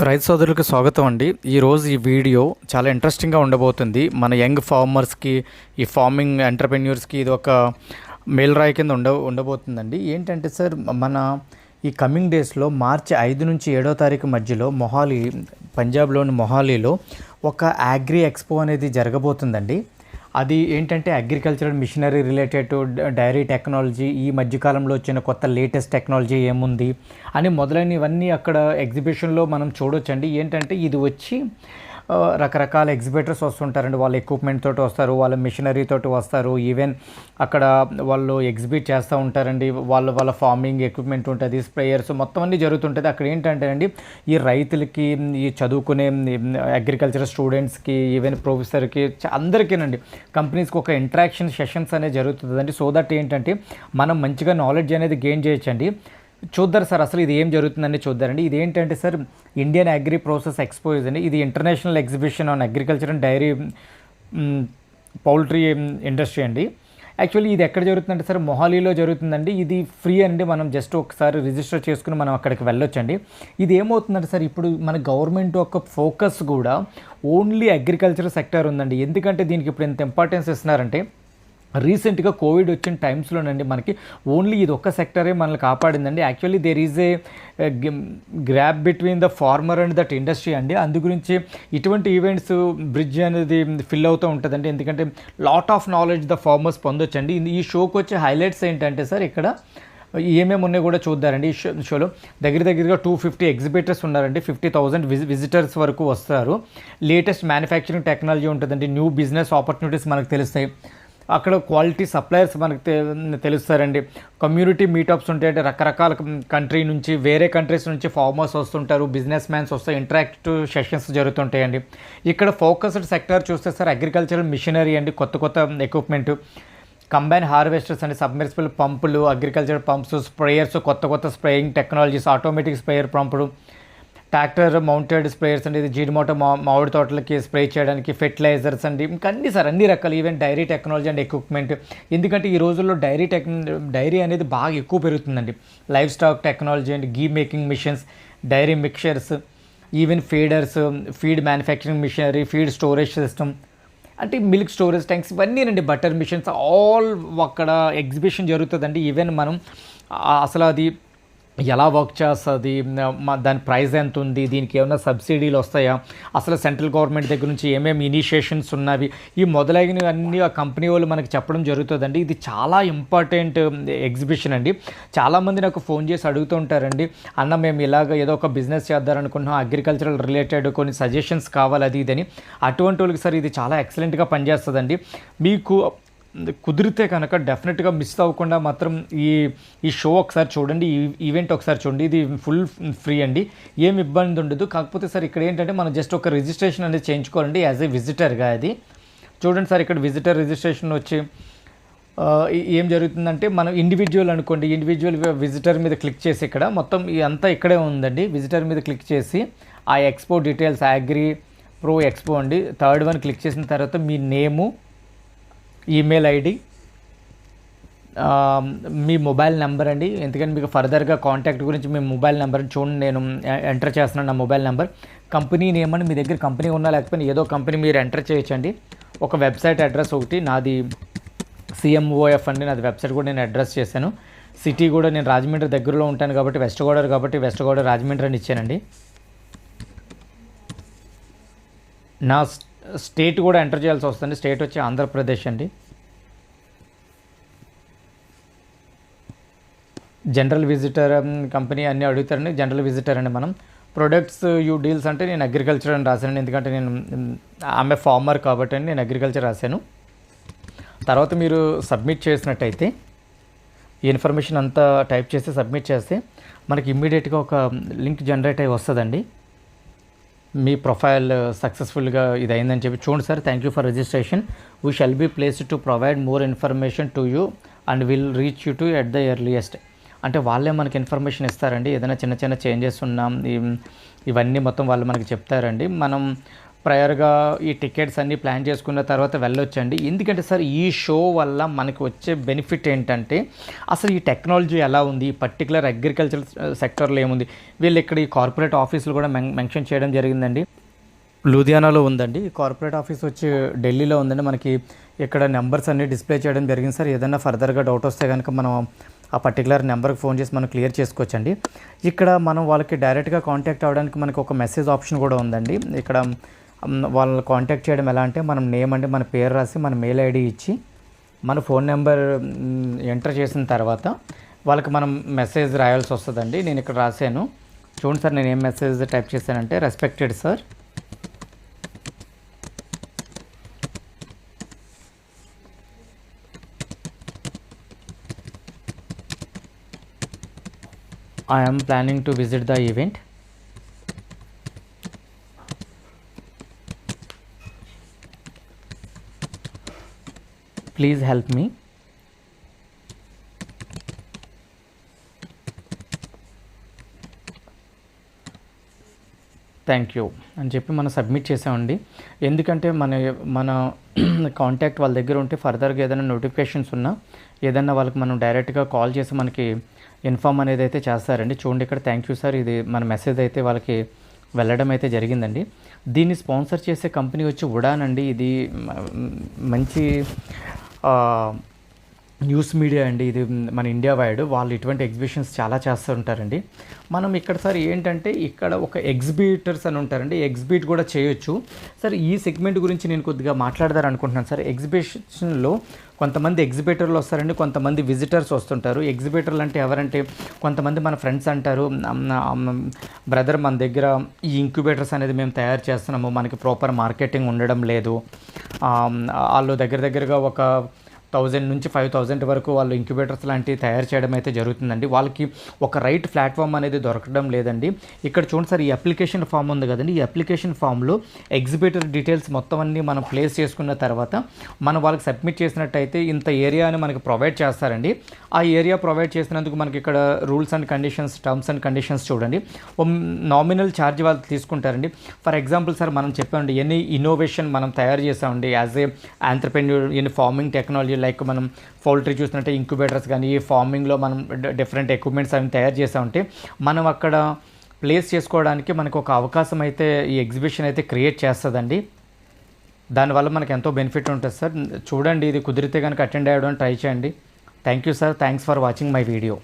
రైతు సోదరులకు స్వాగతం అండి. ఈరోజు ఈ వీడియో చాలా ఇంట్రెస్టింగ్గా ఉండబోతుంది. మన యంగ్ ఫార్మర్స్కి, ఈ ఫార్మింగ్ ఎంటర్‌ప్రెన్యూర్స్‌కి ఇది ఒక మేలురాయి కింద ఉండబోతుందండి. ఏంటంటే సార్, మన ఈ కమింగ్ డేస్‌లో మార్చి 5 నుంచి 7వ తారీఖు మధ్యలో పంజాబ్‌లోని మొహాలీలో ఒక అగ్రి ఎక్స్‌పో అనేది జరగబోతుందండి. అది ఏంటంటే agricultural machinery related to dairy technology, ఈ మధ్యకాలంలో వచ్చిన కొత్త లేటెస్ట్ టెక్నాలజీ ఏముంది అని మొదలైనవన్నీ అక్కడ ఎగ్జిబిషన్లో మనం చూడొచ్చండి. ఏంటంటే ఇది వచ్చి రకరకాల ఎగ్జిబిటర్స్ వస్తుంటారండి. వాళ్ళ ఎక్విప్మెంట్ తోటి వస్తారు, వాళ్ళ మిషనరీ తోటి వస్తారు. ఈవెన్ అక్కడ వాళ్ళు ఎగ్జిబిట్ చేస్తూ ఉంటారండి. వాళ్ళ ఫార్మింగ్ ఎక్విప్మెంట్ ఉంటుంది, స్ప్రేయర్స్ మొత్తం అన్నీ జరుగుతుంటుంది. అక్కడ ఏంటంటే అండి, ఈ రైతులకి, ఈ చదువుకునే అగ్రికల్చర్ స్టూడెంట్స్కి, ఈవెన్ ప్రొఫెసర్కి, అందరికీనండి, కంపెనీస్కి ఒక ఇంటరాక్షన్ సెషన్స్ అనేది జరుగుతుందండి. సో దట్ ఏంటంటే మనం మంచిగా నాలెడ్జ్ అనేది గెయిన్ చేయొచ్చండి. చూద్దారు సార్, అసలు ఇది ఏం జరుగుతుందని చూద్దారండి. ఇది ఏంటంటే sir, Indian agri process expo అండి. ఇది international exhibition on agriculture and dairy poultry industry అండి. యాక్చువల్లీ ఇది ఎక్కడ జరుగుతుందంటే సార్, మొహాలీలో జరుగుతుందండి. ఇది ఫ్రీ అండి. మనం జస్ట్ ఒకసారి రిజిస్టర్ చేసుకుని మనం అక్కడికి వెళ్ళొచ్చండి. ఇది ఏమవుతుందంటే సార్, ఇప్పుడు మన గవర్నమెంట్ యొక్క ఫోకస్ కూడా ఓన్లీ అగ్రికల్చర్ సెక్టర్ ఉందండి. ఎందుకంటే దీనికి ఇప్పుడు ఎంత ఇంపార్టెన్స్ ఇస్తున్నారంటే, రీసెంట్గా కోవిడ్ వచ్చిన టైమ్స్లోనండి మనకి ఓన్లీ ఇది ఒక్క సెక్టరే మనల్ని కాపాడిందండి. Actually there is a gap between the farmer and that industry అండి. అందు గురించి ఇటువంటి ఈవెంట్స్ బ్రిడ్జ్ అనేది ఫిల్ అవుతూ ఉంటుందండి. ఎందుకంటే lot of knowledge the farmers పొందొచ్చండి. ఈ షోకి వచ్చే హైలైట్స్ ఏంటంటే సార్, ఇక్కడ ఏమేమి ఉన్నాయో కూడా చూద్దారండి. ఈ షోలో దగ్గరగా 250 ఎగ్జిబిటర్స్ ఉన్నారండి. 50,000 విజిటర్స్ వరకు వస్తారు. లేటెస్ట్ మ్యానుఫ్యాక్చరింగ్ టెక్నాలజీ ఉంటుందండి. న్యూ బిజినెస్ ఆపర్చునిటీస్ మనకు తెలుస్తాయి. అక్కడ క్వాలిటీ సప్లయర్స్ మనకు తెలుస్తారండి. కమ్యూనిటీ మీటప్స్ ఉంటాయి. రకరకాల కంట్రీ నుంచి, వేరే కంట్రీస్ నుంచి ఫార్మర్స్ వస్తుంటారు, బిజినెస్ మ్యాన్స్ వస్తారు, ఇంటరాక్టివ్ సెషన్స్ జరుగుతుంటాయండి. ఇక్కడ ఫోకస్డ్ సెక్టర్ చూస్తే సార్, అగ్రికల్చరల్ మిషనరీ అండి, కొత్త ఎక్విప్మెంట్, కంబైన్ హార్వెస్టర్స్ అండి, సబ్మెర్సిబుల్ పంపులు, అగ్రికల్చర్ పంప్స్, స్ప్రేయర్స్, కొత్త స్ప్రేయింగ్ టెక్నాలజీస్, ఆటోమేటిక్ స్ప్రేయర్ పంపులు, ట్రాక్టర్ మౌంటెడ్ స్ప్రేయర్స్ అండి, ఇది జీడిమోటో మామిడి తోటలకి స్ప్రే చేయడానికి, ఫెర్టిలైజర్స్ అండి, ఇంకా అన్ని సార్, అన్ని రకాలు, even dairy technology and equipment. ఎందుకంటే ఈ రోజుల్లో డైరీ అనేది బాగా ఎక్కువ పెరుగుతుందండి. లైవ్ స్టాక్ టెక్నాలజీ అండి, ghee making machines, dairy mixtures, even feeders, feed manufacturing machinery, feed storage system అంటే మిల్క్ స్టోరేజ్ ట్యాంక్స్, ఇవన్నీ రండి, బటర్ మిషన్స్, ఆల్ అక్కడ ఎగ్జిబిషన్ జరుగుతుందండి. ఈవెన్ మనం అసలు అది ఎలా వర్క్ చేస్తుంది, దాని ప్రైస్ ఎంత ఉంది, దీనికి ఏమైనా సబ్సిడీలు వస్తాయా, అసలు సెంట్రల్ గవర్నమెంట్ దగ్గర నుంచి ఏమేమి ఇనిషియేషన్స్ ఉన్నవి, ఈ మొదలైనవన్నీ ఆ కంపెనీ వాళ్ళు మనకి చెప్పడం జరుగుతుందండి. ఇది చాలా ఇంపార్టెంట్ ఎగ్జిబిషన్ అండి. చాలామంది నాకు ఫోన్ చేసి అడుగుతూ ఉంటారండి, అన్న మేము ఇలాగ ఏదో ఒక బిజినెస్ చేద్దారనుకుంటున్నాం, అగ్రికల్చరల్ రిలేటెడ్ కొన్ని సజెషన్స్ కావాలి, అది ఇదని. అటువంటి వాళ్ళకి సార్ ఇది చాలా ఎక్సలెంట్గా పనిచేస్తుందండి. మీకు కుదిరితే కనుక డెఫినెట్గా మిస్ అవ్వకుండా మాత్రం ఈ షో ఒకసారి చూడండి, ఈ ఈవెంట్ ఒకసారి చూడండి. ఇది ఫుల్ ఫ్రీ అండి, ఏం ఇబ్బంది ఉండదు. కాకపోతే సార్ ఇక్కడ ఏంటంటే మనం జస్ట్ ఒక రిజిస్ట్రేషన్ అనేది చేయించుకోవాలండి యాజ్ ఏ విజిటర్గా. అది చూడండి సార్, ఇక్కడ విజిటర్ రిజిస్ట్రేషన్ వచ్చి ఏం జరుగుతుందంటే, మనం ఇండివిజువల్ అనుకోండి, ఇండివిజువల్ విజిటర్ మీద క్లిక్ చేసి ఇక్కడ మొత్తం అంతా ఇక్కడే ఉందండి. విజిటర్ మీద క్లిక్ చేసి ఆ expo details, agri pro expo అండి, థర్డ్ వన్ క్లిక్ చేసిన తర్వాత మీ నేము, ఈమెయిల్ ఐడి, మీ మొబైల్ నెంబర్ అండి. ఎందుకంటే మీకు ఫర్దర్గా కాంటాక్ట్ గురించి మీ మొబైల్ నెంబర్ చూడండి, నేను ఎంటర్ చేస్తున్నాను నా మొబైల్ నెంబర్. కంపెనీ నేమ్ అని, మీ దగ్గర కంపెనీ ఉన్నా లేకపోయినా ఏదో కంపెనీ మీరు ఎంటర్ చేయొచ్చండి. ఒక వెబ్సైట్ అడ్రస్ ఒకటి, నాది CMOF అండి, నాది వెబ్సైట్ కూడా నేను అడ్రస్ చేశాను. సిటీ కూడా నేను రాజమండ్రి దగ్గరలో ఉంటాను కాబట్టి, వెస్ట్ గోదావరి రాజమండ్రి అని ఇచ్చానండి. నా స్టేట్ కూడా ఎంటర్ చేయాల్సి వస్తుంది. స్టేట్ వచ్చి ఆంధ్రప్రదేశ్ అండి. జనరల్ విజిటర్ కంపెనీ అన్నీ అడుగుతారండి. జనరల్ విజిటర్ అండి. మనం ప్రొడక్ట్స్ యూ డీల్స్ అంటే నేను అగ్రికల్చర్ అని రాశాను, ఎందుకంటే నేను ఆమె ఫార్మర్ కాబట్టి అండి, నేను అగ్రికల్చర్ రాశాను. తర్వాత మీరు సబ్మిట్ చేసినట్టయితే, ఈ ఇన్ఫర్మేషన్ అంతా టైప్ చేసి సబ్మిట్ చేస్తే మనకి ఇమ్మీడియట్గా ఒక లింక్ జనరేట్ అయ్యి వస్తుందండి. మీ ప్రొఫైల్ సక్సెస్ఫుల్గా ఇది అయిందని చెప్పి చూడండి sir. Thank you for registration. We shall be placed to provide more information to you and will reach you to at the earliest. అంటే వాళ్ళే మనకి ఇన్ఫర్మేషన్ ఇస్తారండి. ఏదైనా చిన్న చేంజెస్ ఉన్నాం, ఇవన్నీ మొత్తం వాళ్ళు మనకి చెప్తారండి. మనం ప్రయర్గా ఈ టికెట్స్ అన్నీ ప్లాన్ చేసుకున్న తర్వాత వెళ్ళొచ్చండి. ఎందుకంటే సార్ ఈ షో వల్ల మనకి వచ్చే బెనిఫిట్ ఏంటంటే అసలు ఈ టెక్నాలజీ ఎలా ఉంది, ఈ పర్టికులర్ అగ్రికల్చర్ సెక్టర్లో ఏముంది, వీళ్ళు ఇక్కడ ఈ కార్పొరేట్ ఆఫీసులు కూడా మెన్షన్ చేయడం జరిగిందండి. లూధియానాలో ఉందండి. ఈ కార్పొరేట్ ఆఫీస్ వచ్చి ఢిల్లీలో ఉందండి. మనకి ఇక్కడ నెంబర్స్ అన్నీ డిస్ప్లే చేయడం జరిగింది సార్. ఏదైనా ఫర్దర్గా డౌట్ వస్తే కనుక మనం ఆ పర్టికులర్ నెంబర్కి ఫోన్ చేసి మనం క్లియర్ చేసుకోవచ్చండి. ఇక్కడ మనం వాళ్ళకి డైరెక్ట్గా కాంటాక్ట్ అవ్వడానికి మనకి ఒక మెసేజ్ ఆప్షన్ కూడా ఉందండి. ఇక్కడ వాళ్ళని కాంటాక్ట్ చేయడం ఎలా అంటే మనం నేమ్ అంటే మన పేరు రాసి మన మెయిల్ ఐడి ఇచ్చి మన ఫోన్ నెంబర్ ఎంటర్ చేసిన తర్వాత వాళ్ళకి మనం మెసేజ్ రాయాల్సి వస్తుందండి. నేను ఇక్కడ రాశాను చూడండి సార్. నేను ఏం మెసేజ్ టైప్ చేశానంటే, respected sir, I am planning to visit the event. Please help me. Thank you అని చెప్పి మనం సబ్మిట్ చేసామండి. ఎందుకంటే మన కాంటాక్ట్ వాళ్ళ దగ్గర ఉంటే ఫర్దర్గా ఏదైనా నోటిఫికేషన్స్ ఉన్నా ఏదైనా వాళ్ళకి మనం డైరెక్ట్గా కాల్ చేసి మనకి ఇన్ఫామ్ అనేది అయితే చేస్తారండి. చూడండి ఇక్కడ థ్యాంక్ యూ సార్, ఇది మన మెసేజ్ అయితే వాళ్ళకి వెళ్ళడం అయితే జరిగిందండి. దీన్ని స్పాన్సర్ చేసే కంపెనీ వచ్చి ఉడాన్ అండి. ఇది మంచి న్యూస్ మీడియా అండి. ఇది మన ఇండియా వైడ్ వాళ్ళు ఇటువంటి ఎగ్జిబిషన్స్ చాలా చేస్తూ ఉంటారండి. మనం ఇక్కడ సార్ ఏంటంటే ఇక్కడ ఒక ఎగ్జిబిటర్స్ అని ఉంటారండి, ఎగ్జిబిట్ కూడా చేయొచ్చు సార్. ఈ సెగ్మెంట్ గురించి నేను కొద్దిగా మాట్లాడదారనుకుంటున్నాను సార్. ఎగ్జిబిషన్లో కొంతమంది ఎగ్జిబిటర్లు వస్తారండి, కొంతమంది విజిటర్స్ వస్తుంటారు. ఎగ్జిబిటర్లు అంటే ఎవరంటే కొంతమంది మన ఫ్రెండ్స్ అంటారు, బ్రదర్ మన దగ్గర ఈ ఇంక్యుబేటర్స్ అనేది మేము తయారు చేస్తున్నాము, మనకి ప్రాపర్ మార్కెటింగ్ ఉండడం లేదు. వాళ్ళు దగ్గరగా ఒక 1000 నుంచి 5000 వరకు వాళ్ళు ఇంక్యుబేటర్స్ లాంటివి తయారు చేయడం అయితే జరుగుతుందండి. వాళ్ళకి ఒక రైట్ ప్లాట్ఫామ్ అనేది దొరకడం లేదండి. ఇక్కడ చూడండి సార్, ఈ అప్లికేషన్ ఫామ్ ఉంది కదండి, ఈ అప్లికేషన్ ఫామ్లో ఎగ్జిబిటర్ డీటెయిల్స్ మొత్తం అన్నీ మనం ప్లేస్ చేసుకున్న తర్వాత మనం వాళ్ళకి సబ్మిట్ చేసినట్టయితే ఇంత ఏరియా అని మనకి ప్రొవైడ్ చేస్తారండి. ఆ ఏరియా ప్రొవైడ్ చేసినందుకు మనకి ఇక్కడ rules and conditions, terms and conditions చూడండి. నామినల్ ఛార్జ్ వాళ్ళు తీసుకుంటారండి. ఫర్ ఎగ్జాంపుల్ సార్ మనం చెప్పామండి, ఎనీ ఇన్నోవేషన్ మనం తయారు చేసామండి as a entrepreneur in farming technology, like మనం పౌల్ట్రీ చూసినట్టే ఇంక్యుబేటర్స్ కానీ ఈ ఫార్మింగ్లో మనం డిఫరెంట్ ఎక్విప్మెంట్స్ అవి తయారు చేసామంటే మనం అక్కడ ప్లేస్ చేసుకోవడానికి మనకు ఒక అవకాశం అయితే ఈ ఎగ్జిబిషన్ అయితే క్రియేట్ చేస్తుందండి. దానివల్ల మనకు ఎంతో బెనిఫిట్ ఉంటుంది సార్. చూడండి, ఇది కుదిరితే కనుక అటెండ్ అయ్యడం ట్రై చేయండి. Thank you sir, thanks for watching my video.